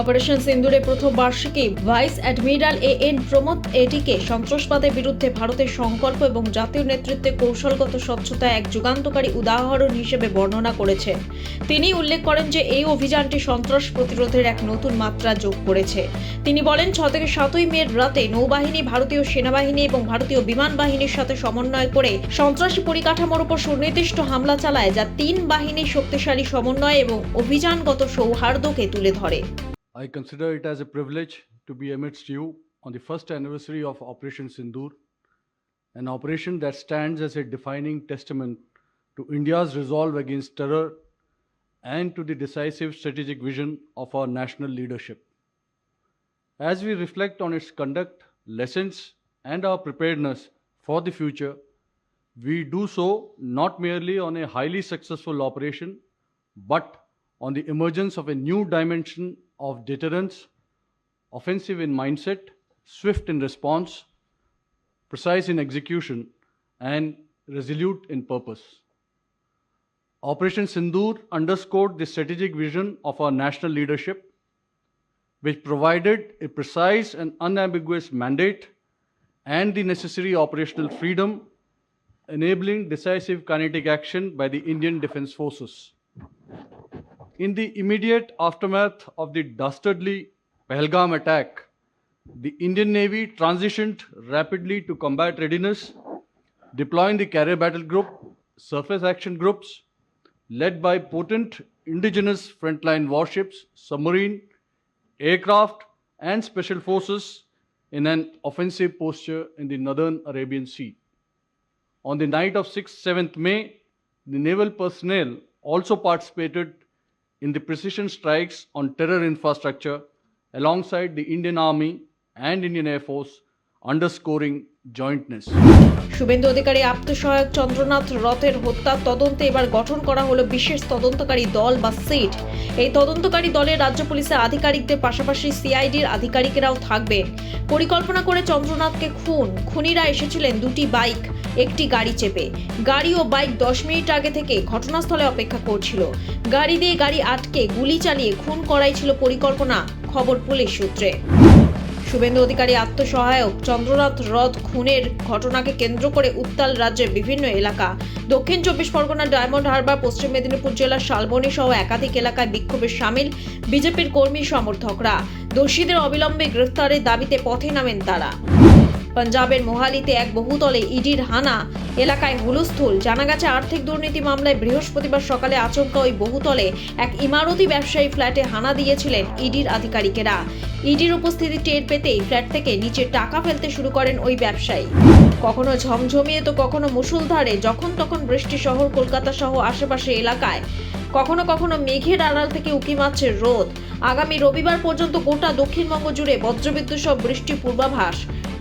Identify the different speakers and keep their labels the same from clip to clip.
Speaker 1: Operation সিন্দুরের প্রথম বার্ষিকী vice admiral AN Pramod এটিকে সন্ত্রাসবাদের বিরুদ্ধে ভারতের সংকল্প এবং জাতীয় নেতৃত্বের কৌশলগত স্বচ্ছতা এক যুগান্তকারী উদাহরণ হিসেবে বর্ণনা করেছেন। তিনি উল্লেখ করেন যে এই অভিযানটি সন্ত্রাস প্রতিরোধের এক নতুন মাত্রা যোগ করেছে। তিনি বলেন 6 থেকে 7 মে রাতে নৌবাহিনী, ভারতীয় সেনাবাহিনী এবং ভারতীয় বিমান বাহিনীর সাথে সমন্বয় করে সন্ত্রাসী পরিকাঠামোর উপর সুনির্দিষ্ট হামলা চালায়, যা 3 বাহিনীর শক্তিশালী সমন্বয় এবং অভিযানগত সৌহার্দ্যকে তুলে ধরে।
Speaker 2: I consider it as a privilege to be amidst you on the first anniversary of Operation Sindoor, an operation that stands as a defining testament to India's resolve against terror and to the decisive strategic vision of our national leadership. As we reflect on its conduct, lessons, and our preparedness for the future, we do so not merely on a highly successful operation, but on the emergence of a new dimension of deterrence, offensive in mindset, swift in response, precise in execution, and resolute in purpose. Operation Sindoor underscored the strategic vision of our national leadership, which provided a precise and unambiguous mandate and the necessary operational freedom, enabling decisive kinetic action by the Indian Defence Forces. In the immediate aftermath of the dastardly Pahalgam attack, the Indian Navy transitioned rapidly to combat readiness, deploying the Carrier Battle Group, surface action groups, led by potent indigenous frontline warships, submarine, aircraft, and special forces in an offensive posture in the northern Arabian Sea. On the night of 6-7 May, the naval personnel also participated in the precision strikes on terror infrastructure alongside the Indian Army and Indian Air Force, underscoring jointness.
Speaker 1: Suvendu Adhikari আত্মসহায়ক চন্দ্রনাথ রথের হত্যার তদন্তে এবার গঠন করা হলো বিশেষ তদন্তকারী দল বা সিট। এই তদন্তকারী দলে রাজ্য পুলিশের আধিকারিকদের পাশাপাশি সিআইডির আধিকারিকেরাও থাকবেন। পরিকল্পনা করে চন্দ্রনাথকে খুনিরা এসেছিলেন 2টি বাইক, একটি গাড়ি চেপে। গাড়ি ও বাইক 10 মিনিট আগে থেকে ঘটনাস্থলে অপেক্ষা করছিল। গাড়ি দিয়ে গাড়ি আটকে গুলি চালিয়ে খুন করাই ছিল পরিকল্পনা, খবর পুলিশ সূত্রে। শুভেন্দু অধিকারী আত্মসহায়ক চন্দ্রনাথ রথ খুনের ঘটনাকে কেন্দ্র করে উত্তাল রাজ্যের বিভিন্ন এলাকা। দক্ষিণ 24 পরগনার ডায়মন্ড হারবার, পশ্চিম মেদিনীপুর জেলার শালবনী সহ একাধিক এলাকায় বিক্ষোভে সামিল বিজেপির কর্মী সমর্থকরা। দোষীদের অবিলম্বে গ্রেফতারের দাবিতে পথে নামেন তারা। পাঞ্জাবের মোহালিতে এক বহুতলে ইডির হানা, এলাকায় হুলস্থুল। জানা গেছে আর্থিক দুর্নীতি মামলায় বৃহস্পতিবার সকালে আচমকা ওই বহুতলে এক ইমারতি ব্যবসায়ী ফ্ল্যাটে হানা দিয়েছিলেন ইডির আধিকারিকেরা। ইডির উপস্থিতি টের পেতেই ফ্ল্যাট থেকে নিচে টাকা ফেলতে শুরু করেন ওই ব্যবসায়ী। কখনো ঝমঝমিয়ে তো কখনো মুষলধারে, যখন তখন বৃষ্টি শহর কলকাতা সহ আশেপাশে এলাকায়। কখনো কখনো মেঘের আড়াল থেকে উকি মারছে রোদ। আগামী রবিবার পর্যন্ত গোটা দক্ষিণবঙ্গ জুড়ে বজ্রবিদ্যুৎ সহ বৃষ্টির পূর্বাভাস।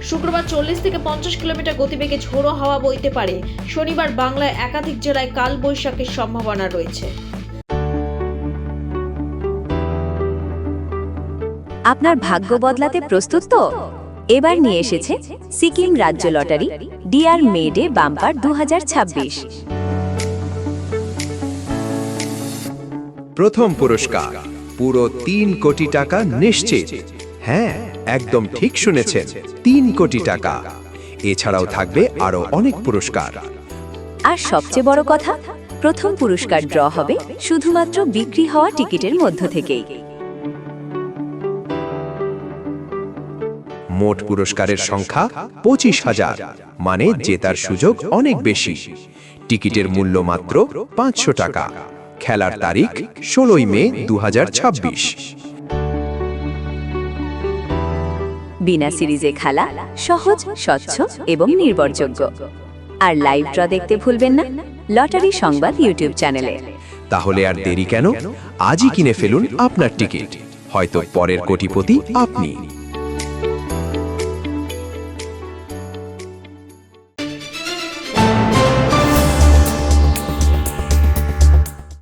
Speaker 1: শুক্রবার 40 থেকে 50 কিলোমিটার গতিবেগে ঝোড়ো হাওয়া বইতে পারে। শনিবার বাংলায় একাধিক জেলায় কাল বৈশাখীর সম্ভাবনা রয়েছে।
Speaker 3: আপনার ভাগ্য বদলাতে প্রস্তুত তো? এবার নিয়ে এসেছে সিকিম রাজ্য লটারি ডিয়ার মেডে বাম্পার 2026।
Speaker 4: প্রথম পুরস্কার পুরো 3 কোটি টাকা নিশ্চিত। হ্যাঁ, একদম ঠিক শুনেছেন, 3 কোটি টাকা। এছাড়াও থাকবে আরো অনেক পুরস্কার।
Speaker 3: আর সবচেয়ে বড় কথা, প্রথম পুরস্কার ড্র হবে শুধুমাত্র বিক্রি হওয়া টিকিটের মধ্য থেকেই।
Speaker 4: মোট পুরস্কারের সংখ্যা 25,000, মানে জেতার সুযোগ অনেক বেশি। টিকিটের মূল্য মাত্র 500 টাকা। খেলার তারিখ 16 মে 2026।
Speaker 3: বিনা সিরিজে খেলা, সহজ, স্বচ্ছ এবং নির্ভরযোগ্য। আর লাইভ ড্র দেখতে ভুলবেন না লটারি সংবাদ ইউটিউব চ্যানেলে।
Speaker 4: তাহলে আর দেরি কেন? আজই কিনে ফেলুন আপনার টিকিট। হয়তো পরের কোটিপতি আপনি।